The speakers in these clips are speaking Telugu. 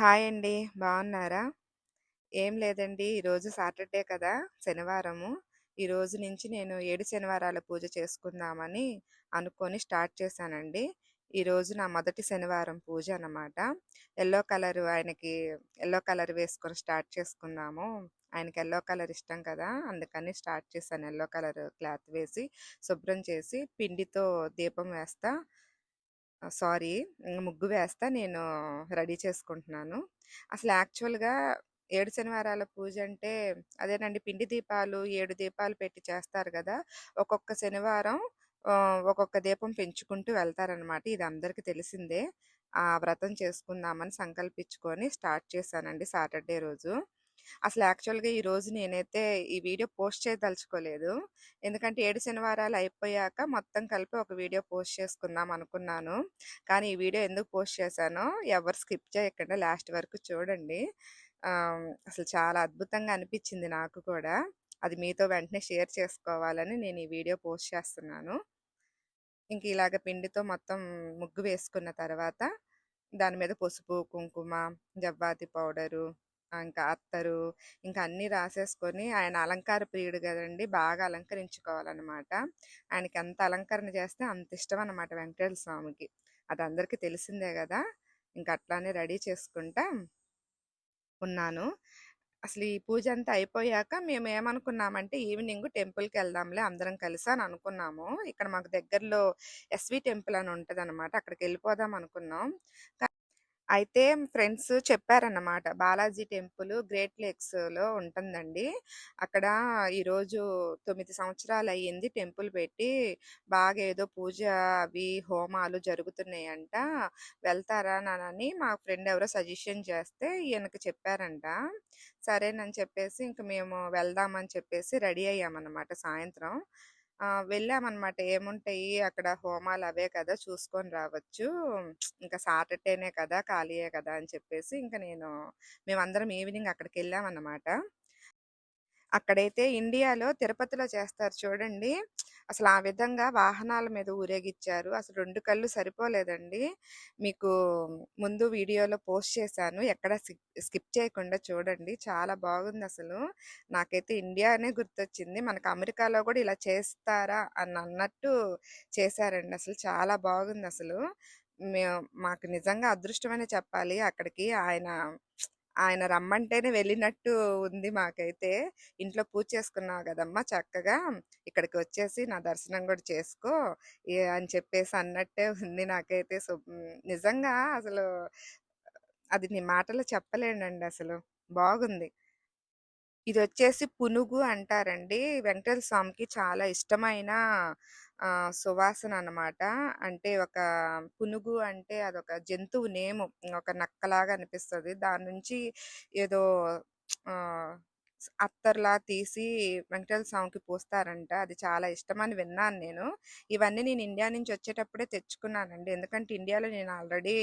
హాయ్ అండి. బాగున్నారా? ఏం లేదండి. ఈరోజు సాటర్డే కదా! శనివారము. ఈరోజు నుంచి నేను 7 శనివారాల పూజ చేసుకుందామని అనుకోని స్టార్ట్ చేశానండి. ఈరోజు నా మొదటి శనివారం పూజ అన్నమాట. యెల్లో కలర్ వేసుకొని స్టార్ట్ చేసుకుందాము. ఆయనకి యెల్లో కలర్ ఇష్టం కదా! అందుకని స్టార్ట్ చేశాను. యెల్లో కలర్ క్లాత్ వేసి, శుభ్రం చేసి, పిండితో దీపం వేస్తా సారీ ముగ్గు వేస్తా నేను రెడీ చేసుకుంటున్నాను. అసలు యాక్చువల్‌గా 7 శనివారాల పూజంటే అదేనండి పిండి దీపాలు 7 దీపాలు పెట్టి చేస్తారు గదా! ఒక్కొక్క శనివారం ఒక్కొక్క దీపం పెంచుకుంటూ వెళ్తారనమాట. ఇది అందరికీ తెలిసిందే. ఆ వ్రతం చేసుకుందామని సంకల్పించుకొని స్టార్ట్ చేశానండి సాటర్డే రోజు. అసలు యాక్చువల్‌గా ఈరోజు నేనైతే ఈ వీడియో పోస్ట్ చేయదలుచుకోలేదు. ఎందుకంటే 7 శనివారాలు అయిపోయాక మొత్తం కలిపి ఒక వీడియో పోస్ట్ చేసుకుందాం అనుకున్నాను. కానీ ఈ వీడియో ఎందుకు పోస్ట్ చేశానో ఎవరు స్కిప్ చేయకుండా లాస్ట్ వరకు చూడండి. అసలు చాలా అద్భుతంగా అనిపించింది నాకు కూడా. అది మీతో వెంటనే షేర్ చేసుకోవాలని నేను ఈ వీడియో పోస్ట్ చేస్తున్నాను. ఇంక ఇలాగ పిండితో మొత్తం ముగ్గు వేసుకున్న తర్వాత దాని మీద పసుపు, కుంకుమ, జవ్వాది పౌడరు, ఇంకా అత్తరు, ఇంకా అన్నీ రాసేసుకొని ఆయన అలంకార ప్రియుడు గదండీ! బాగా అలంకరించుకోవాలనమాట. ఆయనకి ఎంత అలంకరణ చేస్తే అంత ఇష్టం అనమాట వెంకటేశ్వర స్వామికి. అది అందరికీ తెలిసిందే గదా! ఇంక అట్లానే రెడీ చేసుకుంటా ఉన్నాను. అసలు ఈ పూజంతా అయిపోయాక మేమేమనుకున్నామంటే ఈవినింగ్ టెంపుల్‌కెళ్దాంలే అందరం కలిసి అని అనుకున్నాము. ఇక్కడ మాకు దగ్గరలో ఎస్‌వి టెంపుల్ అని ఉంటదనమాట. అక్కడికెళ్ళిపోదాం అనుకున్నాం. అయితే ఫ్రెండ్స్ చెప్పారన్నమాట. బాలాజీ టెంపుల్ గ్రేట్ లేక్స్‌లో ఉంటుందండి. అక్కడ ఈరోజు 9 సంవత్సరాలయ్యింది టెంపుల్ పెట్టి. బాగా ఏదో పూజ అవి హోమాలు జరుగుతున్నాయంట. వెళ్తారా నానని మా ఫ్రెండ్ ఎవరో సజెషన్ చేస్తే ఈయనకి చెప్పారంట. సరేనని చెప్పేసి ఇంక మేము వెళ్దామని చెప్పేసి రెడీ అయ్యామన్నమాట సాయంత్రం. వెళ్ళామన్నమాట. ఏముంటాయి అక్కడ హోమాలు అవే కదా! చూసుకొని రావచ్చు. ఇంకా సాటర్డేనే కదా! ఖాళీయే కదా! అని చెప్పేసి మేమందరం ఈవినింగ్ అక్కడికెళ్ళామన్నమాట. అక్కడైతే ఇండియాలో తిరుపతిలో చేస్తారు చూడండి. అసలు ఆ విధంగా వాహనాల మీద ఊరేగిచ్చారు. అసలు 2 కళ్ళు సరిపోలేదండి. మీకు ముందు వీడియోలో పోస్ట్ చేశాను. ఎక్కడ స్కిప్ చేయకుండా చూడండి. చాలా బాగుందసలు. నాకైతే ఇండియానే గుర్తొచ్చింది. మనకు అమెరికాలో కూడా ఇలా చేస్తారా అని అన్నట్టు చేశారండి. అసలు చాలా బాగుందసలు. మాకు నిజంగా అదృష్టమనే చెప్పాలి అక్కడికి. ఆయన రమ్మంటేనే వెళ్ళినట్టు ఉంది మాకైతే. ఇంట్లో పూజ చేసుకున్నావు గదమ్మా చక్కగా, ఇక్కడికి వచ్చేసి నా దర్శనం కూడా చేసుకో అని చెప్పేసి అన్నట్టే ఉంది నాకైతే. నిజంగా అసలు అది నీ మాటలో చెప్పలేనండి అసలు. బాగుంది. ఇదొచ్చేసి పునుగు అంటారండి. వెంకటేశ్వర స్వామికి చాలా ఇష్టమైన సువాసన అనమాట. అంటే పునుగు అంటే అదొక జంతువు నేము. ఒక నక్కలాగా అనిపిస్తది. దాని నుంచి ఏదో ఆహ్, అత్తర్‌లా తీసి వెంకటేశ్వర స్వామికి పూస్తారంట. అది చాలా ఇష్టమని విన్నాను నేను. ఇవన్నీ నేను ఇండియా నుంచి వచ్చేటప్పుడే తెచ్చుకున్నానండి. ఎందుకంటే ఇండియాలో నేను ఆల్రెడీ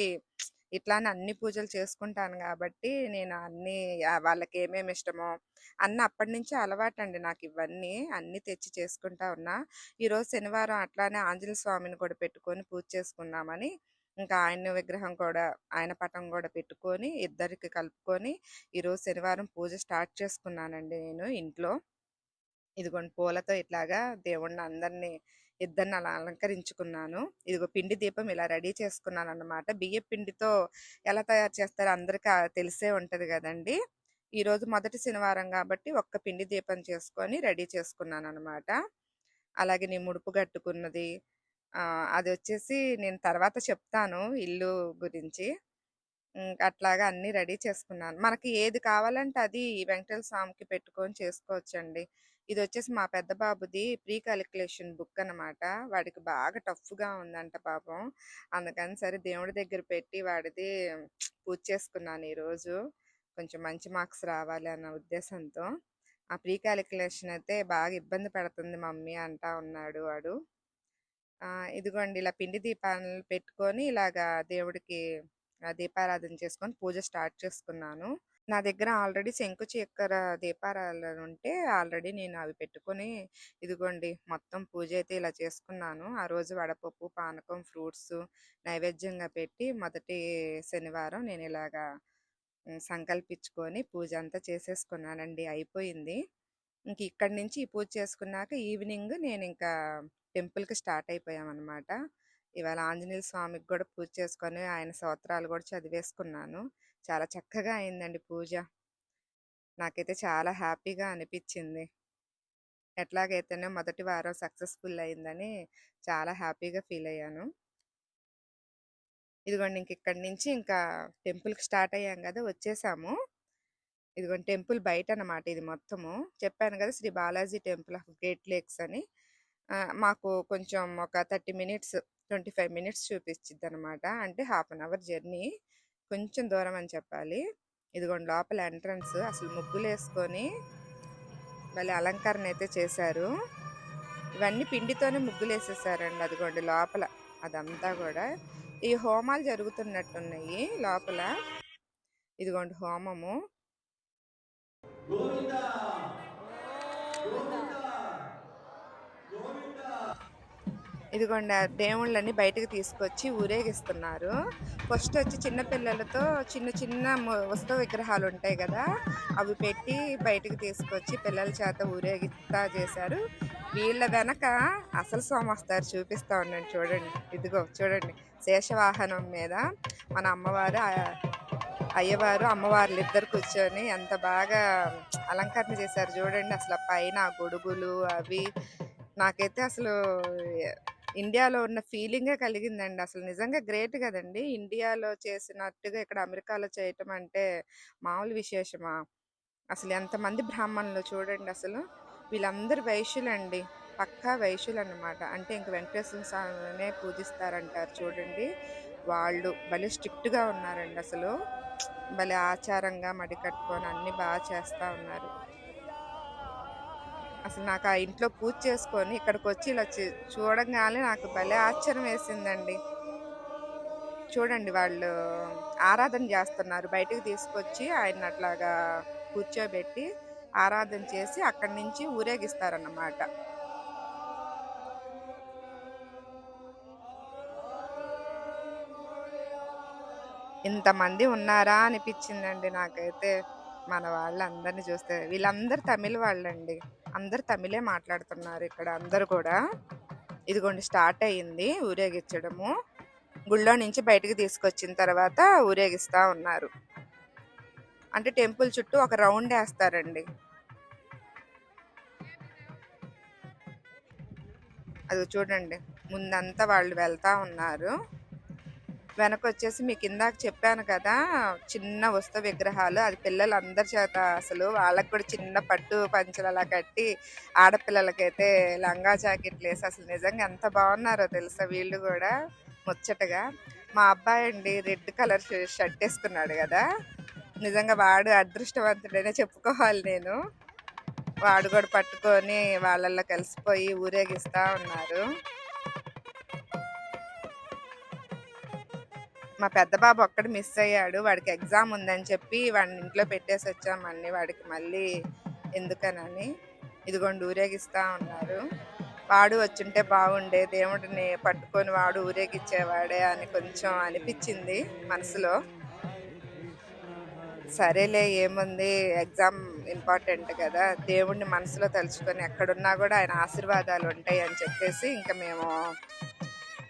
ఇట్లానే అన్ని పూజలు చేసుకుంటాను గాబట్టి, నేను వాళ్ళకేమేమి ఇష్టమో అన్నీ అప్పటినుంచే అలవాటండి నాకివన్నీ. అన్నీ తెచ్చి చేసుకుంటా ఉన్నా. ఈరోజు శనివారం అట్లానే ఆంజనేయ స్వామిని కూడా పెట్టుకొని పూజ చేసుకుందామని, ఇంకా ఆయన పటం గూడా పెట్టుకొని, ఇద్దరికి కలుపుకొని, ఈరోజు శనివారం పూజ స్టార్ట్ చేసుకున్నానండి నేను ఇంట్లో. ఇదిగోండి పూలతో ఇట్లాగా దేవుడిని ఇద్దరిని అలా అలంకరించుకున్నాను. ఇదిగో పిండి దీపం ఇలా రెడీ చేసుకున్నానన్నమాట. బియ్యపు పిండితో ఎలా తయారు చేస్తారో అందరికీ తెలిసే ఉంటది గదండీ! ఈరోజు మొదటి శనివారం గాబట్టి ఒక్క పిండి దీపం చేసుకొని రెడీ చేసుకున్నానన్నమాట. అలాగే నేను ముడుపు గట్టుకున్నది అదొచ్చేసి నేను తర్వాత చెప్తాను ఇల్లు గురించి. అట్లాగా అన్నీ రెడీ చేసుకున్నాను. మనకి ఏది కావాలంటే అది వెంకటేశ్వర స్వామికి పెట్టుకొని చేసుకోవచ్చండి. ఇదొచ్చేసి మా పెద్ద బాబుది ప్రీ కాలిక్యులేషన్ బుక్ అనమాట. వాడికి బాగా టఫ్‌గా ఉందంట పాపం. అందుకని సరే దేవుడి దగ్గర పెట్టి వాడిది పూజ చేసుకున్నాను ఈరోజు. కొంచెం మంచి మార్క్స్ రావాలి అన్న ఉద్దేశంతో. ఆ ప్రీ కాలిక్యులేషన్ అయితే బాగా ఇబ్బంది పెడుతుంది మమ్మీ అంటా ఉన్నాడు వాడు. ఇదిగోండి ఇలా పిండి దీపాలు పెట్టుకొని ఇలాగా దేవుడికి దీపారాధన చేసుకొని పూజ స్టార్ట్ చేసుకున్నాను. నా దగ్గర ఆల్రెడీ శంకు చక్కెర దీపారాలనుంటే ఆల్రెడీ నేను అవి పెట్టుకొని ఇదిగోండి మొత్తం పూజ అయితే ఇలా చేసుకున్నాను. ఆ రోజు వడపప్పు, పానకం, ఫ్రూట్స్ నైవేద్యంగా పెట్టి మొదటి శనివారం నేను ఇలాగా సంకల్పించుకొని పూజ అంతా చేసేసుకున్నానండి. అయిపోయింది. ఇంక ఇక్కడి నుంచి ఈ పూజ చేసుకున్నాక ఈవినింగ్ నేనింకా టెంపుల్‌కి స్టార్ట్ అయిపోయామనమాట. ఇవాళ ఆంజనేయ స్వామికి గూడా పూజ చేసుకొని, ఆయన స్తోత్రాలు గూడా చదివేసుకున్నాను. చాలా చక్కగా అయిందండి పూజ. నాకైతే చాలా హ్యాపీగా అనిపిచ్చింది. ఎట్లాగైతేనే మొదటి వారం సక్సెస్‌ఫుల్ అయిందని చాలా హ్యాపీగా ఫీలయ్యాను. ఇదిగోండి ఇక్కడి నుంచి ఇంకా టెంపుల్‌కి స్టార్ట్ అయ్యాం గదా! వచ్చేసాము. ఇదిగోండి టెంపుల్ బయటనమాట ఇది మొత్తము. చెప్పాను గదా! Shri Balaji temple of great lakes అని. మాకు కొంచెం ఒక 30 మినిట్స్, 25 మినిట్స్ చూపిచ్చిద్దనమాట. అంటే హాఫ్ అన్ అవర్ జర్నీ. కొంచెం దూరం అని చెప్పాలి. ఇదిగోండి లోపల ఎంట్రన్స్ అసలు ముగ్గులేసుకొని భలే అలంకరణ అయితే చేశారు. ఇవన్నీ పిండితోనే ముగ్గులేసేసారండి. అదిగోండి లోపల అదంతా గూడా. ఈ హోమాలు జరుగుతున్నట్టున్నాయి లోపల. ఇదిగోండి హోమము. ఇదిగోండి ఆ దేవుళ్ళని బయటకు తీసుకొచ్చి ఊరేగిస్తున్నారు. ఫస్ట్ వచ్చి చిన్న పిల్లలతో చిన్న చిన్న వస్తువు విగ్రహాలు ఉంటాయి కదా, అవి పెట్టి బయటకు తీసుకొచ్చి పిల్లల చేత ఊరేగిస్తా చేశారు. వీళ్ళ వెనక అసలు స్వామి వస్తారు, చూపిస్తా ఉండండి. చూడండి, ఇదిగో చూడండి, శేషవాహనం మీద మన అమ్మవారు అయ్యవారు అమ్మవార్లు ఇద్దరు కూర్చొని ఎంత బాగా అలంకరణ చేశారు చూడండి. అసలు పైన ఆ గొడుగులు అవి నాకైతే అసలు ఇండియాలో ఉన్న ఫీలింగే కలిగిందండి. అసలు నిజంగా గ్రేట్ కదండి. ఇండియాలో చేసినట్టుగా ఇక్కడ అమెరికాలో చేయటం అంటే మామూలు విశేషమా? అసలు ఎంతమంది బ్రాహ్మణులు చూడండి. అసలు వీళ్ళందరూ వైశ్యులండి, పక్కా వైశ్యులు అన్నమాట. అంటే ఇంక వెంకటేశ్వర స్వామినే పూజిస్తారంటారు చూడండి. వాళ్ళు భలే స్ట్రిక్ట్గా ఉన్నారండి. అసలు భలే ఆచారంగా మడి కట్టుకొని అన్ని బాగా చేస్తూ ఉన్నారు. అసలు నాకు ఆ ఇంట్లో పూజ చేసుకొని ఇక్కడికి వచ్చి ఇలా చూడంగానే నాకు భలే ఆశ్చర్యం వేసిందండి. చూడండి, వాళ్ళు ఆరాధన చేస్తున్నారు. బయటకు తీసుకొచ్చి ఆయన అట్లాగా కూర్చోబెట్టి ఆరాధన చేసి అక్కడి నుంచి ఊరేగిస్తారన్నమాట. ఇంతమంది ఉన్నారా అనిపించిందండి నాకైతే. మన వాళ్ళందరినీ చూస్తే వీళ్ళందరూ తమిళ వాళ్ళండి. అందరు తమిళే మాట్లాడుతున్నారు ఇక్కడ అందరు కూడా. ఇదిగోండి స్టార్ట్ అయ్యింది ఊరేగించడము. గుళ్ళో నుంచి బయటికి తీసుకొచ్చిన తర్వాత ఊరేగిస్తా ఉన్నారు. అంటే టెంపుల్ చుట్టూ ఒక రౌండ్ వేస్తారండి. అది చూడండి, ముందంతా వాళ్ళు వెళ్తా ఉన్నారు. వెనక వచ్చేసి మీకు ఇందాక చెప్పాను కదా, చిన్న వస్తు విగ్రహాలు. అది పిల్లలందరి చేత అసలు వాళ్ళకి కూడా చిన్న పట్టు పంచలు అలా కట్టి, ఆడపిల్లలకైతే లంగా జాకెట్లు వేసి అసలు నిజంగా ఎంత బాగున్నారో తెలుసా వీళ్ళు కూడా ముచ్చటగా. మా అబ్బాయి అండి రెడ్ కలర్ షర్ట్ వేసుకున్నాడు కదా, నిజంగా వాడు అదృష్టవంతుడనే చెప్పుకోవాలి నేను. వాడు కూడా పట్టుకొని వాళ్ళల్లో కలిసిపోయి ఊరేగిస్తా ఉన్నారు. మా పెద్ద బాబు ఒక్కడు మిస్ అయ్యాడు. వాడికి ఎగ్జామ్ ఉందని చెప్పి వాడిని ఇంట్లో పెట్టేసి వచ్చామండి. వాడికి మళ్ళీ ఎందుకనని. ఇదిగోండి ఊరేగిస్తా ఉన్నారు. వాడు వచ్చుంటే బాగుండే, దేవుడిని పట్టుకొని వాడు ఊరేగిచ్చేవాడే అని కొంచెం అనిపించింది మనసులో. సరేలే ఏముంది, ఎగ్జామ్ ఇంపార్టెంట్ కదా, దేవుడిని మనసులో తలుచుకొని ఎక్కడున్నా కూడా ఆయన ఆశీర్వాదాలు ఉంటాయి అని చెప్పేసి ఇంకా మేము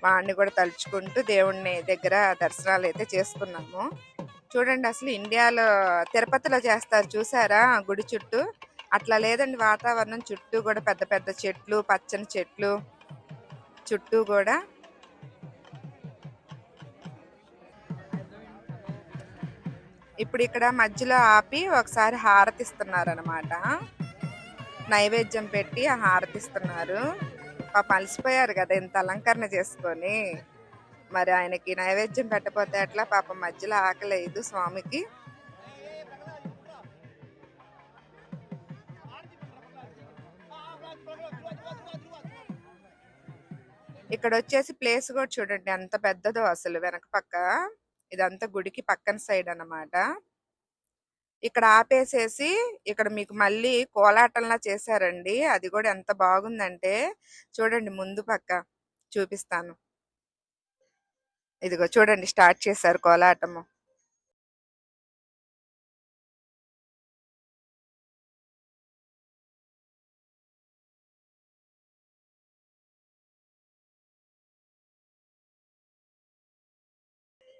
వాడిని కూడా తలుచుకుంటూ దేవుడిని దగ్గర దర్శనాలు అయితే చేసుకున్నాము. చూడండి, అసలు ఇండియాలో తిరుపతిలో చేస్తారు చూసారా గుడి చుట్టూ, అట్లా లేదండి. వాతావరణం చుట్టూ కూడా పెద్ద పెద్ద చెట్లు, పచ్చని చెట్లు చుట్టూ కూడా. ఇప్పుడు ఇక్కడ మధ్యలో ఆపి ఒకసారి హారతిస్తున్నారనమాట. నైవేద్యం పెట్టి ఆ హారతిస్తున్నారు. పాప అలసిపోయారు కదా ఇంత అలంకరణ చేసుకొని. మరి ఆయనకి నైవేద్యం పెట్టకపోతే ఎట్లా? పాపం మధ్యలో ఆకలేదు స్వామికి. ఇక్కడ వచ్చేసి ప్లేస్ కూడా చూడండి ఎంత పెద్దదో అసలు. వెనక పక్క ఇదంతా గుడికి పక్కన సైడ్ అన్నమాట. ఇక్కడ ఆపేసేసి ఇక్కడ మీకు మళ్ళీ కోలాటంలా చేశారండి. అది కూడా ఎంత బాగుందంటే చూడండి, ముందు పక్క చూపిస్తాను. ఇదిగో చూడండి, స్టార్ట్ చేశారు కోలాటము.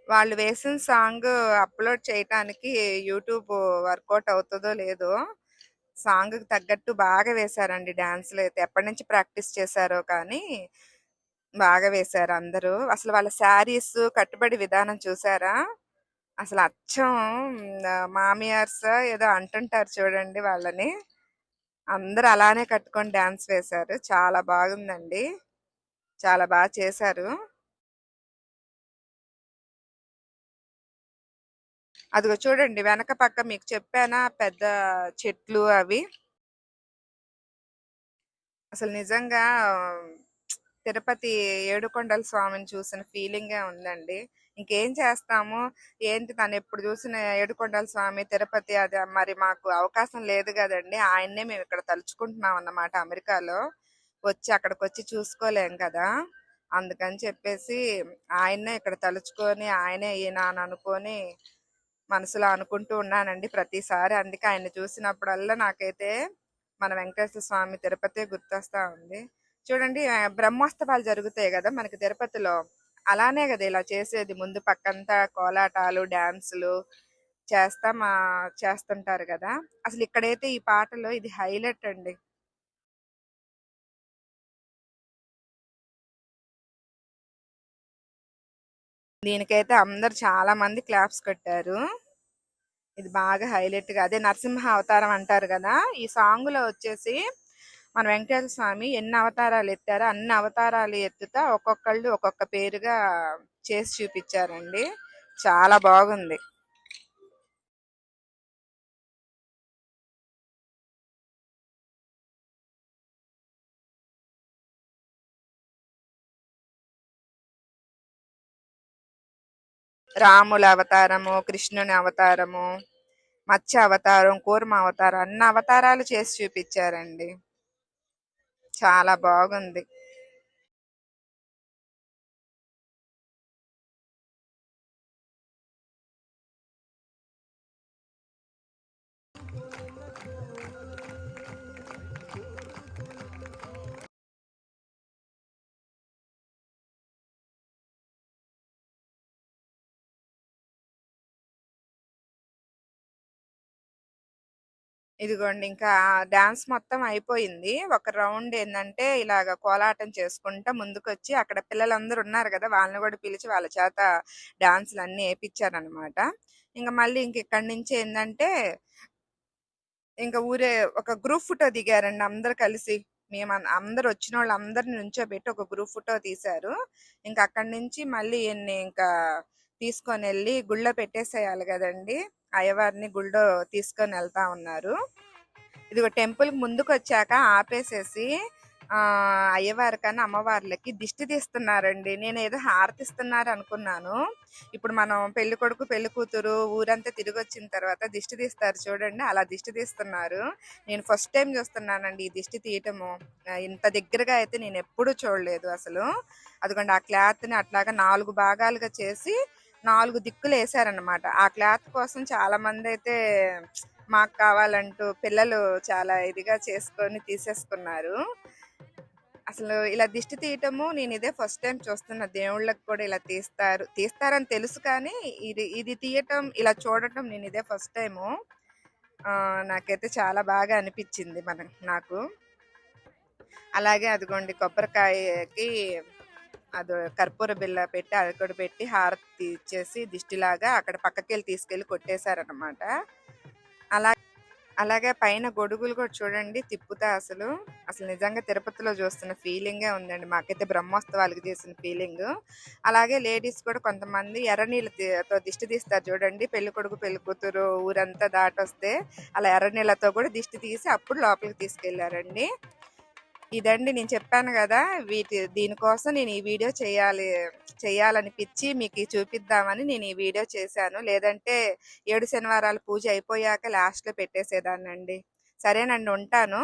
వాళ్ళు వేసిన సాంగ్ అప్లోడ్ చేయటానికి యూట్యూబ్ వర్కౌట్ అవుతుందో లేదో, సాంగ్కి తగ్గట్టు బాగా వేశారండి డాన్స్లు అయితే. ఎప్పటి నుంచి ప్రాక్టీస్ చేశారో కానీ బాగా వేశారు అందరూ. అసలు వాళ్ళ శారీస్ కట్టుబడి విధానం చూసారా? అసలు అచ్చం మామియార్స్ ఏదో అంటుంటారు చూడండి వాళ్ళని. అందరూ అలానే కట్టుకొని డాన్స్ వేశారు. చాలా బాగుందండి. చాలా బాగా చేశారు. అదిగో చూడండి వెనక పక్క మీకు చెప్పానా పెద్ద చెట్లు అవి. అసలు నిజంగా తిరుపతి ఏడుకొండల స్వామిని చూసిన ఫీలింగే ఉందండి. ఇంకేం చేస్తాము? ఏంటి తను ఎప్పుడు చూసిన ఏడుకొండల స్వామి, తిరుపతి అది మరి మాకు అవకాశం లేదు కదండి. ఆయన్నే మేము ఇక్కడ తలుచుకుంటున్నాం అన్నమాట అమెరికాలో. అక్కడికొచ్చి చూసుకోలేం కదా! అందుకని చెప్పేసి ఆయన్నే ఇక్కడ తలుచుకొని ఆయనే ఈయన అని అనుకొని మనసులో అనుకుంటూ ఉన్నానండి ప్రతిసారి. అందుకే ఆయన్ని చూసినప్పుడల్లా నాకైతే మన వెంకటేశ్వర స్వామి తిరుపతి గుర్తొస్తా ఉంది. చూడండి బ్రహ్మోత్సవాలు జరుగుతాయి కదా మనకి తిరుపతిలో. అలానే కదా ఇలా చేసేది. ముందు పక్కంతా కోలాటాలు డాన్సులు చేస్తుంటారు కదా. అసలు ఇక్కడైతే ఈ పాటలో ఇది హైలైట్ అండి. దీనికైతే అందరు చాలా మంది క్లాప్స్ కొట్టారు. ఇది బాగా హైలైట్ గా అదే నరసింహ అవతారం అంటారు కదా. ఈ సాంగ్ లో వచ్చేసి మన వెంకటేశ్వర స్వామి ఎన్ని అవతారాలు ఎత్తారో అన్ని అవతారాలు ఎత్తుతా ఒక్కొక్కళ్ళు ఒక్కొక్క పేరుగా చేసి చూపించారండి. చాలా బాగుంది. రాముల అవతారము, కృష్ణుని అవతారము, మత్స్య అవతారం, కూర్మ అవతారం అన్ని అవతారాలు చేసి చూపించారండి. చాలా బాగుంది. ఇదిగోండి ఇంకా డాన్స్ మొత్తం అయిపోయింది. ఒక రౌండ్ ఏందంటే ఇలాగ కోలాటం చేసుకుంటా ముందుకొచ్చి అక్కడ పిల్లలందరూ ఉన్నారు కదా వాళ్ళని కూడా పిలిచి వాళ్ళ చేత డాన్సులు అన్ని వేయించారనమాట. ఇంకా మళ్ళీ ఇక్కడి నుంచి ఏంటంటే ఇంకా ఊరే ఒక గ్రూప్ ఫోటో దిగారండి అందరు కలిసి. మేము అందరు వచ్చిన వాళ్ళు అందరిని నుంచోబెట్టి ఒక గ్రూప్ ఫోటో తీశారు. ఇంకా అక్కడి నుంచి మళ్ళీ ఈయన్ని ఇంకా తీసుకొని వెళ్ళి గుళ్ళో పెట్టేసేయాలి కదండి. అయ్యవారిని గుళ్ళో తీసుకొని వెళ్తా ఉన్నారు. ఇదిగో టెంపుల్ ముందుకు వచ్చాక ఆపేసేసి అయ్యవారి కన్నా అమ్మవార్లకి దిష్టి తీస్తున్నారండి. నేను ఏదో హారతిస్తున్నారు అనుకున్నాను. ఇప్పుడు మనం పెళ్లి కొడుకు పెళ్లి కూతురు ఊరంతా తిరిగి వచ్చిన తర్వాత దిష్టి తీస్తారు చూడండి, అలా దిష్టి తీస్తున్నారు. నేను ఫస్ట్ టైం చూస్తున్నానండి ఈ దిష్టి తీయటము. ఇంత దగ్గరగా అయితే నేను ఎప్పుడూ చూడలేదు అసలు. అదిగోండి ఆ క్లాత్ ని అట్లాగా 4 భాగాలుగా చేసి 4 దిక్కులు వేసారనమాట. ఆ క్లాత్ కోసం చాలా మంది అయితే మాకు కావాలంటూ పిల్లలు చాలా ఇదిగా చేసుకొని తీసేసుకున్నారు. అసలు ఇలా దిష్టి తీయటము నేను ఇదే ఫస్ట్ టైం చూస్తున్నా. దేవుళ్ళకి కూడా ఇలా తీస్తారని తెలుసు కానీ ఇది ఇది తీయటం ఇలా చూడటం నేను ఇదే ఫస్ట్ టైము. నాకైతే చాలా బాగా అనిపించింది నాకు. అలాగే అదిగోండి కొబ్బరికాయకి అది కర్పూర బిల్ల పెట్టి అది కూడా పెట్టి హారతి ఇచ్చేసి దిష్టిలాగా అక్కడ పక్కకెళ్ళి తీసుకెళ్ళి కొట్టేశారనమాట. అలాగే పైన గొడుగులు కూడా చూడండి తిప్పుతా అసలు నిజంగా తిరుపతిలో చూస్తున్న ఫీలింగే ఉందండి. మాకైతే బ్రహ్మోత్సవాలకు చేసిన ఫీలింగ్. అలాగే లేడీస్ కూడా కొంతమంది ఎర్ర నీళ్ళతో దిష్టి తీస్తారు చూడండి. పెళ్లి కొడుకు పెళ్లి కూతురు ఊరంతా దాటొస్తే అలా ఎర్ర నీళ్ళతో కూడా దిష్టి తీసి అప్పుడు లోపలికి తీసుకెళ్లారండి. ఇదండి నేను చెప్పాను కదా, దీనికోసం నేను ఈ వీడియో చేయాలనిపించి మీకు చూపిద్దామని నేను ఈ వీడియో చేశాను. లేదంటే 7 శనివారాలు పూజ అయిపోయాక లాస్ట్లో పెట్టేసేదాన్నండి. సరేనండి, ఉంటాను.